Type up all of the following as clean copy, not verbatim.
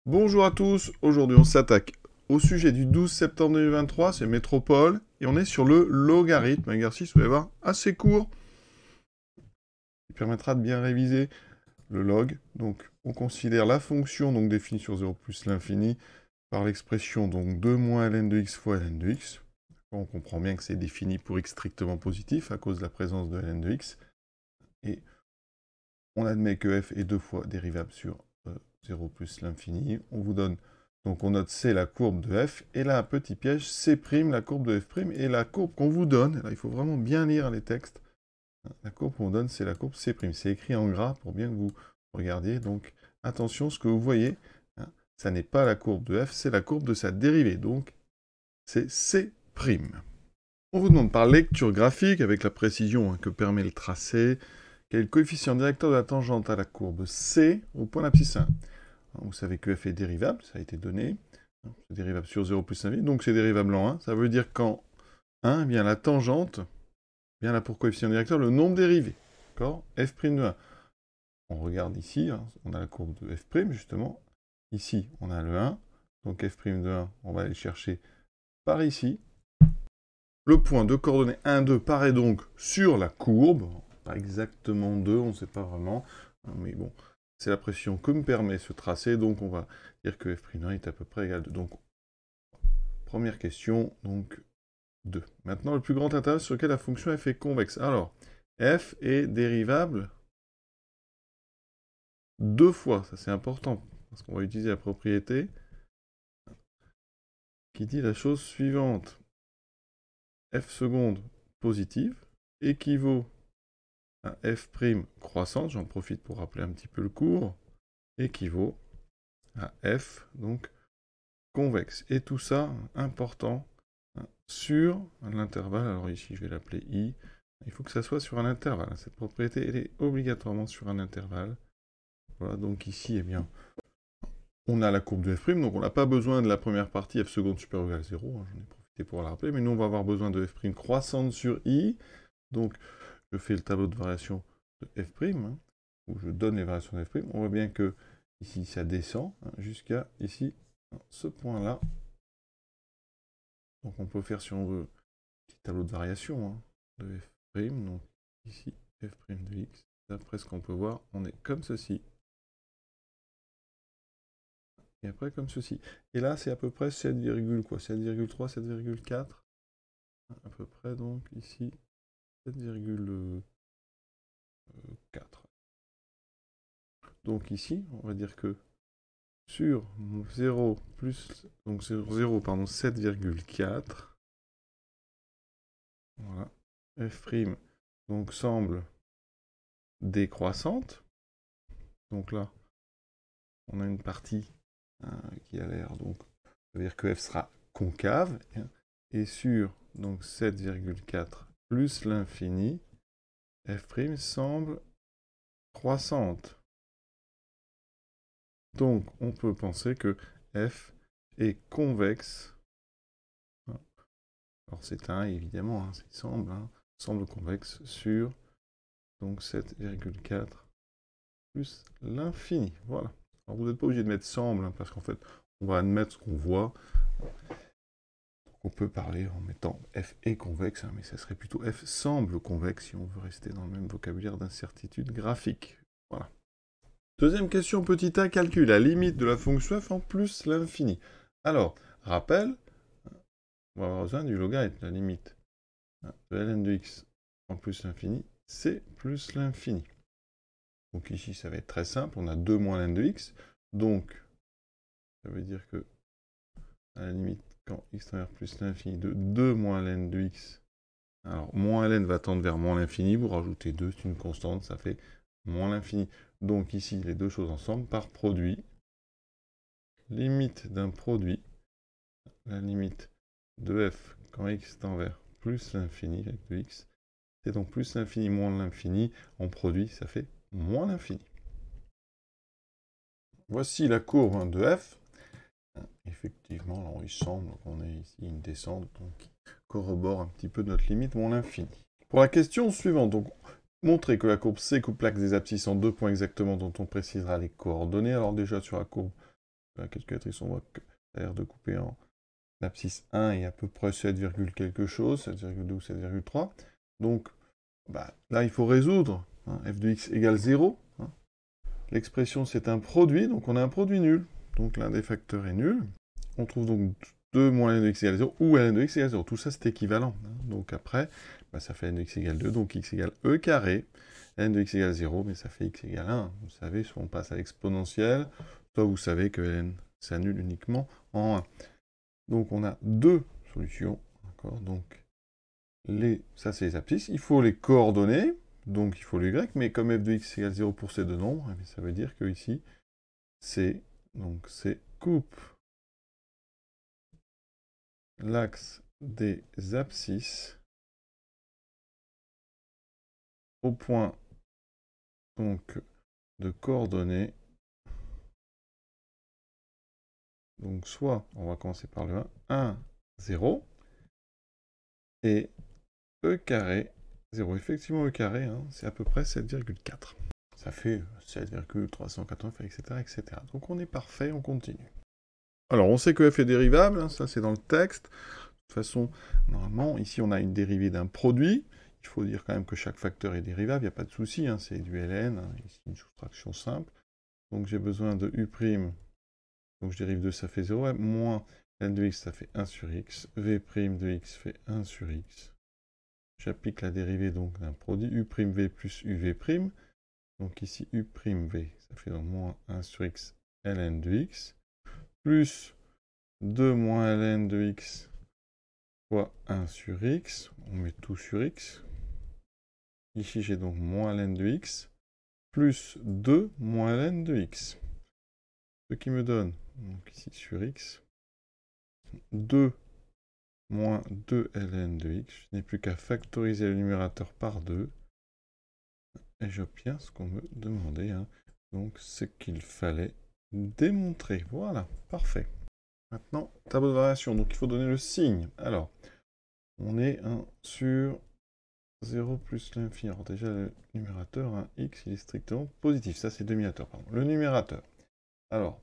Bonjour à tous, aujourd'hui on s'attaque au sujet du 12 septembre 2023, c'est Métropole, et on est sur le logarithme, un exercice, vous allez voir, assez court, qui permettra de bien réviser le log. Donc on considère la fonction donc définie sur 0 plus l'infini par l'expression donc 2 moins ln de x fois ln de x. On comprend bien que c'est défini pour x strictement positif à cause de la présence de ln de x. Et on admet que f est deux fois dérivable sur 0 plus l'infini. On vous donne, donc on note C la courbe de f, et là un petit piège, C' la courbe de f', et la courbe qu'on vous donne, là il faut vraiment bien lire les textes, la courbe qu'on vous donne c'est la courbe C', c'est écrit en gras pour bien que vous regardiez, donc attention, ce que vous voyez, ça n'est pas la courbe de f, c'est la courbe de sa dérivée, donc c'est C'. On vous demande par lecture graphique, avec la précision que permet le tracé, quel est le coefficient directeur de la tangente à la courbe C au point d'abscisse 1. Vous savez que f est dérivable, ça a été donné. C'est dérivable sur 0 plus l'infini, donc c'est dérivable en 1. Ça veut dire qu'en 1, bien la tangente, bien là pour coefficient directeur, le nombre dérivé. D'accord ? F' de 1. On regarde ici, on a la courbe de f', justement. Ici, on a le 1. Donc f' de 1, on va aller chercher par ici. Le point de coordonnées 1, 2 paraît donc sur la courbe. Pas exactement 2, on ne sait pas vraiment. Mais bon, c'est la pression que me permet ce tracé. Donc on va dire que f' est à peu près égal à 2. Donc, première question, donc 2. Maintenant, le plus grand intervalle sur lequel la fonction f est convexe. Alors, f est dérivable deux fois. Ça, c'est important, parce qu'on va utiliser la propriété qui dit la chose suivante. F seconde positive équivaut à f' croissante, j'en profite pour rappeler un petit peu le cours, équivaut à f, donc convexe. Et tout ça, important, sur l'intervalle, alors ici je vais l'appeler i, il faut que ça soit sur un intervalle. Cette propriété, elle est obligatoirement sur un intervalle. Voilà, donc ici, eh bien, on a la courbe de f', donc on n'a pas besoin de la première partie f seconde supérieure ou égale 0, j'en ai profité pour la rappeler, mais nous on va avoir besoin de f' croissante sur i, donc je fais le tableau de variation de f', où je donne les variations de f', on voit bien que ici ça descend jusqu'à ici, ce point-là. Donc on peut faire, si on veut, un petit tableau de variation de f', donc ici f' de x, d'après ce qu'on peut voir, on est comme ceci. Et après comme ceci. Et là c'est à peu près 7,3, 7,4, à peu près, donc ici 7,4. Donc ici, on va dire que sur 0 plus, donc sur 0, pardon, 7,4, voilà, f' donc semble décroissante. Donc là, on a une partie qui a l'air, donc, ça veut dire que f sera concave, et sur donc 7,4 plus l'infini, f' semble croissante. Donc, on peut penser que f est convexe. Alors, c'est un, évidemment, c'est semble convexe sur donc 7,4 plus l'infini. Voilà. Alors, vous n'êtes pas obligé de mettre semble, parce qu'en fait, on va admettre ce qu'on voit. Donc, on peut parler en mettant f est convexe, mais ça serait plutôt f semble convexe si on veut rester dans le même vocabulaire d'incertitude graphique. Voilà. Deuxième question, petit a, calcule la limite de la fonction f en plus l'infini. Alors, rappel, on va avoir besoin du logarithme, la limite de ln de x en plus l'infini, c'est plus l'infini. Donc ici, ça va être très simple, on a 2 moins ln de x, donc ça veut dire que à la limite, quand x tend vers plus l'infini de 2 moins ln de x, alors moins ln va tendre vers moins l'infini, vous rajoutez 2, c'est une constante, ça fait moins l'infini. Donc ici, les deux choses ensemble, par produit, limite d'un produit, la limite de f quand x tend vers plus l'infini avec de x, c'est donc plus l'infini moins l'infini, en produit, ça fait moins l'infini. Voici la courbe de f. Effectivement, alors il semble qu'on ait ici une descente, donc qui corrobore un petit peu notre limite moins l'infini. Pour la question suivante, donc, montrer que la courbe C coupe l'axe des abscisses en deux points exactement dont on précisera les coordonnées. Alors déjà sur la courbe la calculatrice, on voit que ça a l'air de couper en l'abscisse 1 et à peu près 7, quelque chose, 7,2 ou 7,3. Donc, là, il faut résoudre. Hein, f de x égale 0. Hein. L'expression, c'est un produit, donc on a un produit nul. Donc l'un des facteurs est nul. On trouve donc 2 moins ln de x égale 0 ou ln de x égale 0. Tout ça, c'est équivalent. Hein. Donc après, ça fait ln de x égale 2, donc x égale e carré. Ln de x égale 0, mais ça fait x égale 1. Vous savez, soit on passe à l'exponentielle, soit vous savez que ln s'annule uniquement en 1. Donc on a deux solutions. Donc ça, c'est les abscisses. Il faut les coordonner, donc il faut le y, mais comme f de x égale 0 pour ces deux nombres, ça veut dire que ici, c'est coupe l'axe des abscisses au point donc de coordonnées. Donc soit, on va commencer par le 1, 0, et e carré, 0. Effectivement, e carré, hein, c'est à peu près 7,4. Ça fait 7,380, etc., etc. Donc on est parfait, on continue. Alors, on sait que f est dérivable, hein, ça c'est dans le texte. De toute façon, normalement, ici on a une dérivée d'un produit. Il faut dire quand même que chaque facteur est dérivable, il n'y a pas de souci, hein, c'est du ln, hein, ici une soustraction simple. Donc j'ai besoin de u', donc je dérive 2, ça fait 0, moins ln de x, ça fait 1 sur x, v' de x fait 1 sur x. J'applique la dérivée donc d'un produit u'v plus uv'. Donc ici u'v, ça fait donc moins 1 sur x ln de x, plus 2 moins ln de x fois 1 sur x. On met tout sur x. Ici j'ai donc moins ln de x, plus 2 moins ln de x. Ce qui me donne, donc ici sur x, 2 moins 2 ln de x. Je n'ai plus qu'à factoriser le numérateur par 2. Et j'obtiens ce qu'on me demandait. Hein. Donc, ce qu'il fallait démontrer. Voilà, parfait. Maintenant, tableau de variation. Donc, il faut donner le signe. Alors, on est sur 0 plus l'infini. Alors, déjà, le numérateur, hein, x, il est strictement positif. Ça, c'est demi-numérateur, pardon. Le numérateur. Alors,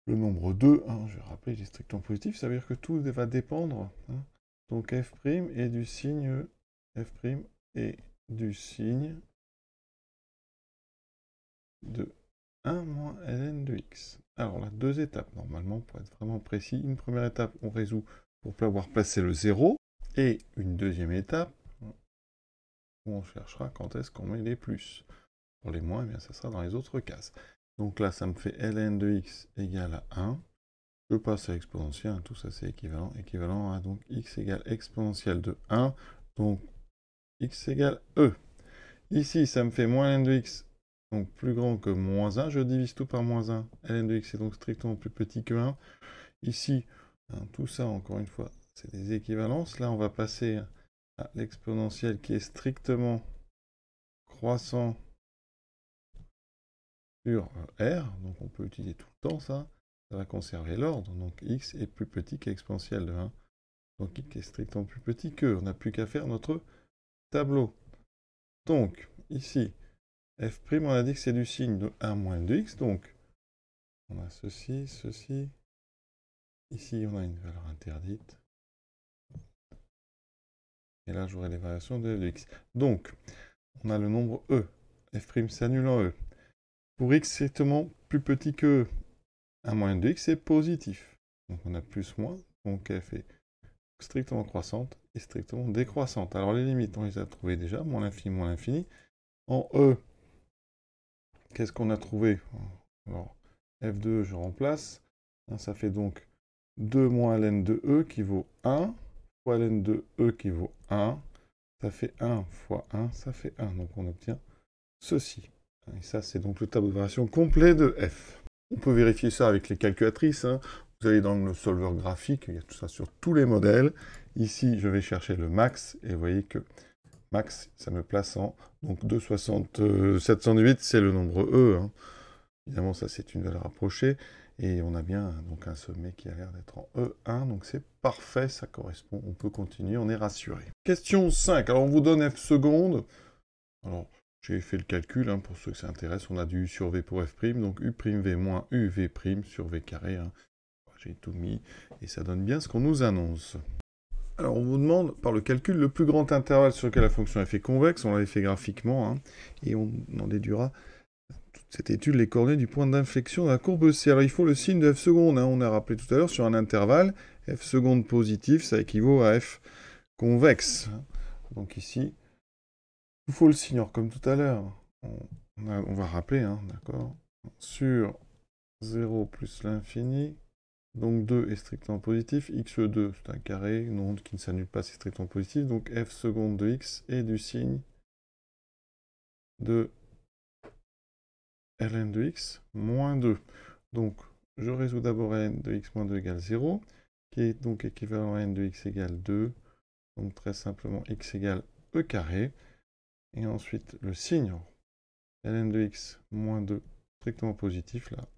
le nombre 2, hein, je vais rappeler, il est strictement positif. Ça veut dire que tout va dépendre. Hein. Donc, f' est du signe f' et du signe de 1 moins ln de x. Alors là, deux étapes, normalement, pour être vraiment précis. Une première étape, on résout pour pouvoir placer le 0. Et une deuxième étape, où on cherchera quand est-ce qu'on met les plus. Pour les moins, eh bien, ça sera dans les autres cases. Donc là, ça me fait ln de x égale à 1. Je passe à l'exponentielle, tout ça c'est équivalent. Équivalent à donc x égale exponentielle de 1. Donc x égale e. Ici, ça me fait moins ln de x, donc plus grand que moins 1. Je divise tout par moins 1. ln de x est donc strictement plus petit que 1. Ici, hein, tout ça, encore une fois, c'est des équivalences. Là, on va passer à l'exponentielle qui est strictement croissant sur r. Donc on peut utiliser tout le temps ça. Ça va conserver l'ordre. Donc x est plus petit qu'exponentielle de 1. Donc x est strictement plus petit que. On n'a plus qu'à faire notre tableau. Donc, ici, f', on a dit que c'est du signe de 1 moins de x. Donc, on a ceci, ceci. Ici, on a une valeur interdite. Et là, j'aurai les variations de f de x. Donc, on a le nombre e. f' s'annule en e. Pour x strictement plus petit que 1 moins de x, c'est positif. Donc, on a plus, moins. Donc, f est strictement croissante et strictement décroissante. Alors, les limites, on les a trouvées déjà. Moins l'infini, moins l'infini. En e, qu'est-ce qu'on a trouvé? Alors, f2, je remplace. Ça fait donc 2 moins ln de e qui vaut 1, fois ln de e qui vaut 1. Ça fait 1 fois 1, ça fait 1. Donc on obtient ceci. Et ça, c'est donc le tableau de variation complet de f. On peut vérifier ça avec les calculatrices. Hein. Vous allez dans le solver graphique, il y a tout ça sur tous les modèles. Ici, je vais chercher le max, et vous voyez que max, ça me place en donc 2,708, c'est le nombre E. Hein. Évidemment, ça c'est une valeur approchée. Et on a bien donc un sommet qui a l'air d'être en E1. Donc c'est parfait, ça correspond. On peut continuer, on est rassuré. Question 5. Alors on vous donne f seconde. Alors J'ai fait le calcul, hein, pour ceux que ça intéresse, on a du U sur V pour F', donc U'V moins UV' sur V carré. Hein. J'ai tout mis, et ça donne bien ce qu'on nous annonce. Alors on vous demande, par le calcul, le plus grand intervalle sur lequel la fonction f est convexe, on l'avait fait graphiquement, hein, et on en déduira toute cette étude les coordonnées du point d'inflexion de la courbe C. Alors il faut le signe de f seconde, hein, on a rappelé tout à l'heure, sur un intervalle, f seconde positif, ça équivaut à f convexe. Donc ici, il faut le signe, alors comme tout à l'heure, on va rappeler, hein, d'accord, sur 0 plus l'infini, donc 2 est strictement positif, x2 c'est un carré, une onde qui ne s'annule pas, c'est strictement positif, donc f seconde de x est du signe de ln de x moins 2. Donc je résous d'abord ln de x moins 2 égale 0, qui est donc équivalent à n de x égale 2, donc très simplement x égale e carré, et ensuite le signe ln de x moins 2 strictement positif, là,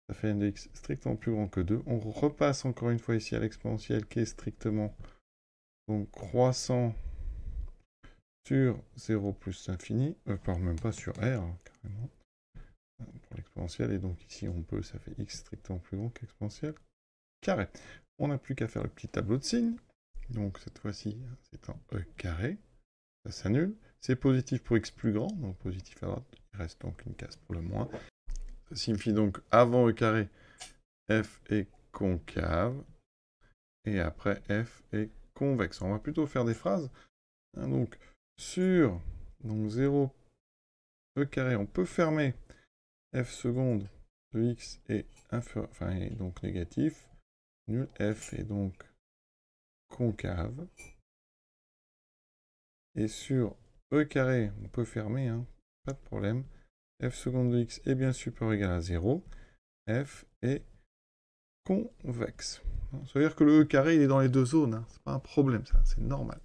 ça fait n de x strictement plus grand que 2. On repasse encore une fois ici à l'exponentielle qui est strictement donc croissant sur 0 plus l'infini, même pas sur r, hein, carrément, pour l'exponentielle. Et donc ici on peut, ça fait x strictement plus grand qu'exponentielle carré. On n'a plus qu'à faire le petit tableau de signes. Donc cette fois-ci, c'est en e carré, ça s'annule. C'est positif pour x plus grand, donc positif à droite, il reste donc une case pour le moins. Ça signifie donc avant e carré, f est concave, et après f est convexe. On va plutôt faire des phrases. Hein, donc, sur donc 0 e carré, on peut fermer f seconde de x est, est donc négatif. Nul, f est donc concave. Et sur e carré, on peut fermer, hein, pas de problème. F seconde de x est bien supérieur ou égal à 0. F est convexe. Ça veut dire que le e carré, il est dans les deux zones. Hein. C'est pas un problème, ça, c'est normal.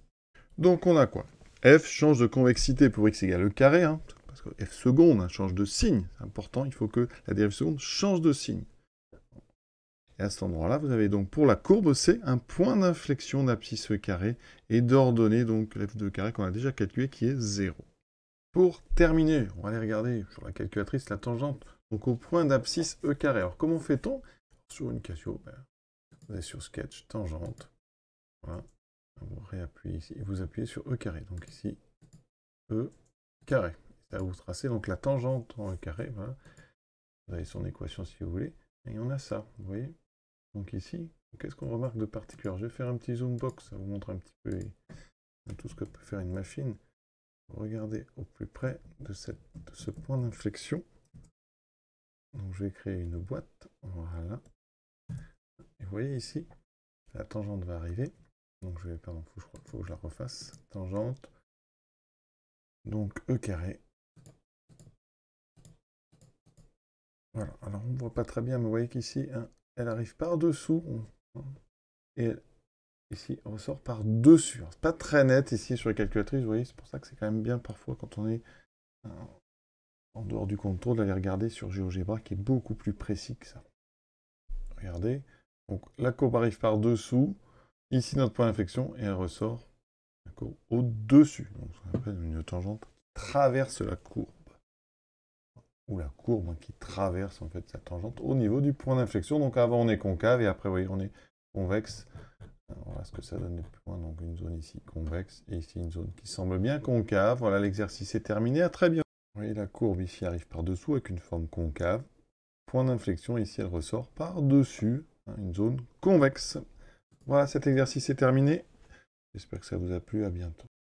Donc on a quoi? F change de convexité pour x égale e carré, hein, parce que f seconde, hein, change de signe. C'est important, il faut que la dérive seconde change de signe. Et à cet endroit-là, vous avez donc pour la courbe C un point d'inflexion d'abscisse e carré et d'ordonnée, donc f de carré qu'on a déjà calculé, qui est 0. Pour terminer, on va aller regarder sur la calculatrice la tangente, donc au point d'abscisse e carré. Alors comment fait-on? Sur une Casio, vous allez sur Sketch, tangente, voilà, vous réappuyez ici, et vous appuyez sur e carré, donc ici, e carré. Ça va vous tracer donc la tangente en e carré, voilà. Vous avez son équation si vous voulez, et on a ça, vous voyez. Donc ici, qu'est-ce qu'on remarque de particulier? Je vais faire un petit zoom box, ça vous montre un petit peu tout ce que peut faire une machine. Regardez au plus près de ce point d'inflexion. Donc je vais créer une boîte, voilà. Et vous voyez ici, la tangente va arriver. Donc je vais, pardon, faut que je la refasse. Tangente. Donc e carré. Voilà, alors on ne voit pas très bien, mais vous voyez qu'ici, hein, elle arrive par-dessous. Et ici, on ressort par-dessus. C'est pas très net ici sur les calculatrices, vous voyez, c'est pour ça que c'est quand même bien parfois quand on est en dehors du contrôle d'aller regarder sur GeoGebra qui est beaucoup plus précis que ça. Regardez, donc la courbe arrive par-dessous, ici notre point d'inflexion, et elle ressort au-dessus. Donc ça s'appelle une tangente qui traverse la courbe. Ou la courbe qui traverse en fait sa tangente au niveau du point d'inflexion. Donc avant on est concave et après vous voyez on est convexe. Voilà ce que ça donne de plus loin. Donc une zone ici convexe et ici une zone qui semble bien concave. Voilà, l'exercice est terminé. À très bien. Vous voyez la courbe ici arrive par-dessous avec une forme concave. Point d'inflexion ici elle ressort par-dessus, hein, une zone convexe. Voilà, cet exercice est terminé. J'espère que ça vous a plu. À bientôt.